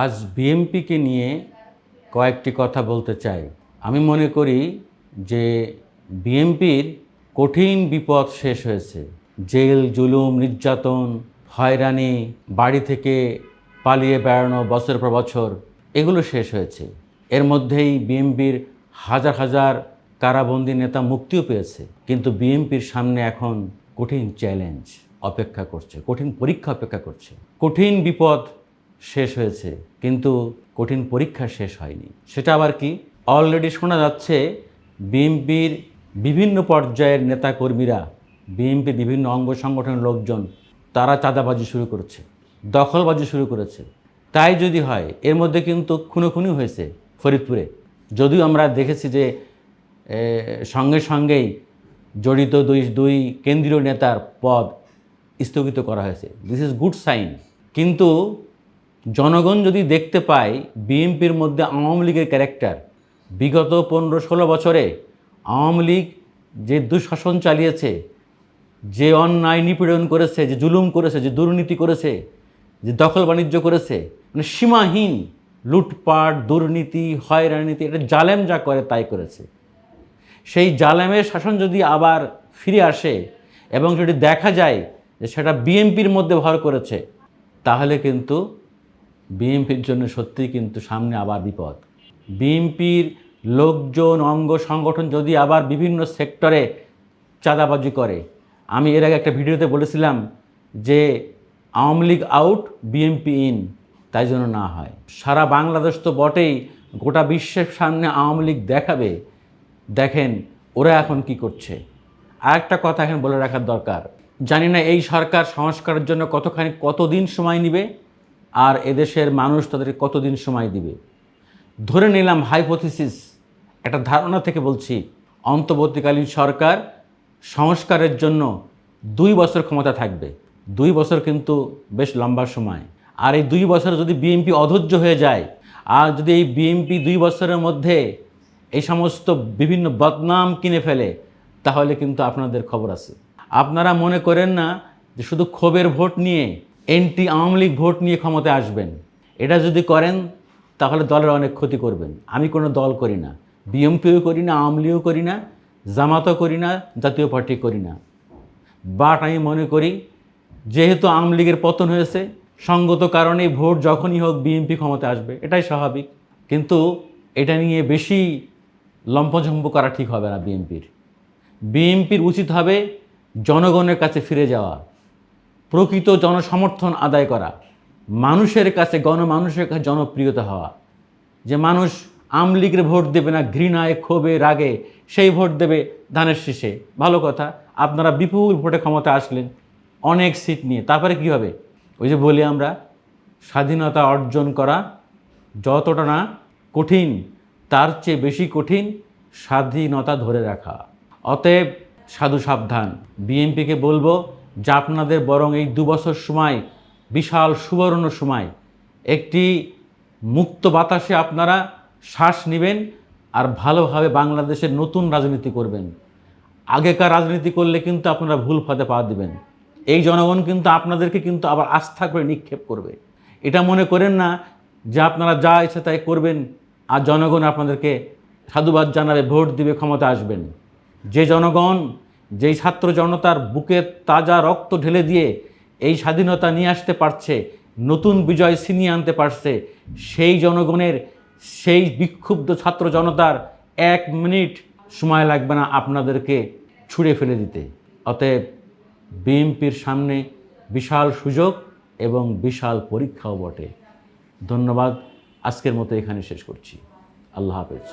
আজ বিএনপিকে নিয়ে কয়েকটি কথা বলতে চাই। আমি মনে করি যে বিএনপির কঠিন বিপদ শেষ হয়েছে। জেল, জুলুম, নির্যাতন, হয়রানি, বাড়ি থেকে পালিয়ে বেড়ানো বছর পর বছর, এগুলো শেষ হয়েছে। এর মধ্যেই বিএনপির হাজার হাজার কারাবন্দী নেতা মুক্তিও পেয়েছে। কিন্তু বিএনপির সামনে এখন কঠিন চ্যালেঞ্জ অপেক্ষা করছে, কঠিন পরীক্ষা অপেক্ষা করছে। কঠিন বিপদ শেষ হয়েছে, কিন্তু কঠিন পরীক্ষা শেষ হয়নি। সেটা আবার কি? অলরেডি শোনা যাচ্ছে বিএনপির বিভিন্ন পর্যায়ের নেতাকর্মীরা, বিএনপির বিভিন্ন অঙ্গ সংগঠনের লোকজন, তারা চাঁদাবাজি শুরু করেছে, দখলবাজি শুরু করেছে। তাই যদি হয়, এর মধ্যে কিন্তু খুনোখুনি হয়েছে ফরিদপুরে। যদিও আমরা দেখেছি যে সঙ্গে সঙ্গেই জড়িত দুই কেন্দ্রীয় নেতার পদ স্থগিত করা হয়েছে। This is good sign. কিন্তু জনগণ যদি দেখতে পায় বিএনপির মধ্যে আওয়ামী লীগের ক্যারেক্টার, বিগত 15-16 বছরে আওয়ামী লীগ যে দুঃশাসন চালিয়েছে, যে অন্যায় নিপীড়ন করেছে, যে জুলুম করেছে, যে দুর্নীতি করেছে, যে দখল বাণিজ্য করেছে, মানে সীমাহীন লুটপাট, দুর্নীতি, হয়রানিতে, এটা জালেম যা করে তাই করেছে। সেই জালেমের শাসন যদি আবার ফিরে আসে এবং যদি দেখা যায় যে সেটা বিএনপির মধ্যে ভর করেছে, তাহলে কিন্তু বিএনপির জন্য সত্যিই কিন্তু সামনে আবার বিপদ। বিএনপির লোকজন, অঙ্গ সংগঠন যদি আবার বিভিন্ন সেক্টরে চাঁদাবাজি করে, আমি এর আগে একটা ভিডিওতে বলেছিলাম যে Awami League out, BNP in, তাই জন্য না হয়। সারা বাংলাদেশ তো বটেই, গোটা বিশ্বের সামনে আওয়ামী লীগ দেখাবে, দেখেন ওরা এখন কি করছে। আর একটা কথা এখন বলে রাখার দরকার, জানি না এই সরকার সংস্কারের জন্য কতদিন সময় নেবে, আর এদেশের মানুষ তাদেরকে কতদিন সময় দিবে। ধরে নিলাম, হাইপোথিসিস, একটা ধারণা থেকে বলছি, অন্তর্বর্তীকালীন সরকার সংস্কারের জন্য 2 বছর ক্ষমতা থাকবে। 2 বছর কিন্তু বেশ লম্বা সময়। আর এই 2 বছর যদি বিএনপি অধৈর্য হয়ে যায়, আর যদি এই বিএনপি 2 বছরের মধ্যে এই সমস্ত বিভিন্ন বদনাম কিনে ফেলে, তাহলে কিন্তু আপনাদের খবর আছে। আপনারা মনে করেন না যে শুধু ক্ষোভের ভোট নিয়ে, এন্টি আওয়ামী লীগ ভোট নিয়ে ক্ষমতায় আসবেন। এটা যদি করেন তাহলে দলের অনেক ক্ষতি করবেন। আমি কোনো দল করি না, বিএনপিও করি না, আওয়ামী লীগও করি না, জামাতও করি না, জাতীয় পার্টি করি না। বাট আমি মনে করি যেহেতু আওয়ামী লীগের পতন হয়েছে, সঙ্গত কারণে ভোট যখনই হোক বিএনপি ক্ষমতায় আসবে, এটাই স্বাভাবিক। কিন্তু এটা নিয়ে বেশি লম্পঝম্প করা ঠিক হবে না। বিএনপির উচিত হবে জনগণের কাছে ফিরে যাওয়া, প্রকৃত জনসমর্থন আদায় করা, মানুষের কাছে, গণমানুষের কাছে জনপ্রিয়তা হওয়া। যে মানুষ আওয়ামী লীগের ভোট দেবে না ঘৃণায়, ক্ষোভে, রাগে, সেই ভোট দেবে ধানের শীষে। ভালো কথা, আপনারা বিপুল ভোটে ক্ষমতা আসলেন অনেক সিট নিয়ে, তারপরে কি হবে? ওই যে বলি আমরা, স্বাধীনতা অর্জন করা যতটা না কঠিন, তার চেয়ে বেশি কঠিন স্বাধীনতা ধরে রাখা। অতএব সাধু সাবধান। বিএনপিকে বলবো যে আপনাদের বরং এই 2 বছর সময় বিশাল সুবর্ণ সময়, একটি মুক্ত বাতাসে আপনারা শ্বাস নেবেন আর ভালোভাবে বাংলাদেশের নতুন রাজনীতি করবেন। আগেকার রাজনীতি করলে কিন্তু আপনারা ভুল ফাঁদে পা দিবেন। এই জনগণ কিন্তু আপনাদেরকে কিন্তু আবার আস্থা করে নিক্ষেপ করবে। এটা মনে করেন না যে আপনারা যা ইচ্ছে তাই করবেন আর জনগণ আপনাদেরকে সাধুবাদ জানাবে, ভোট দিবে, ক্ষমতা আসবেন। যে জনগণ, যেই ছাত্র জনতার বুকে তাজা রক্ত ঢেলে দিয়ে এই স্বাধীনতা নিয়ে আসতে পারছে, নতুন বিজয় ছিনিয়ে আনতে পারছে, সেই জনগণের, সেই বিক্ষুব্ধ ছাত্র জনতার 1 মিনিট সময় লাগবে না আপনাদেরকে ছুঁড়ে ফেলে দিতে। অতএব বিএনপির সামনে বিশাল সুযোগ এবং বিশাল পরীক্ষাও বটে। ধন্যবাদ। আজকের মতো এখানে শেষ করছি। আল্লাহ হাফেজ।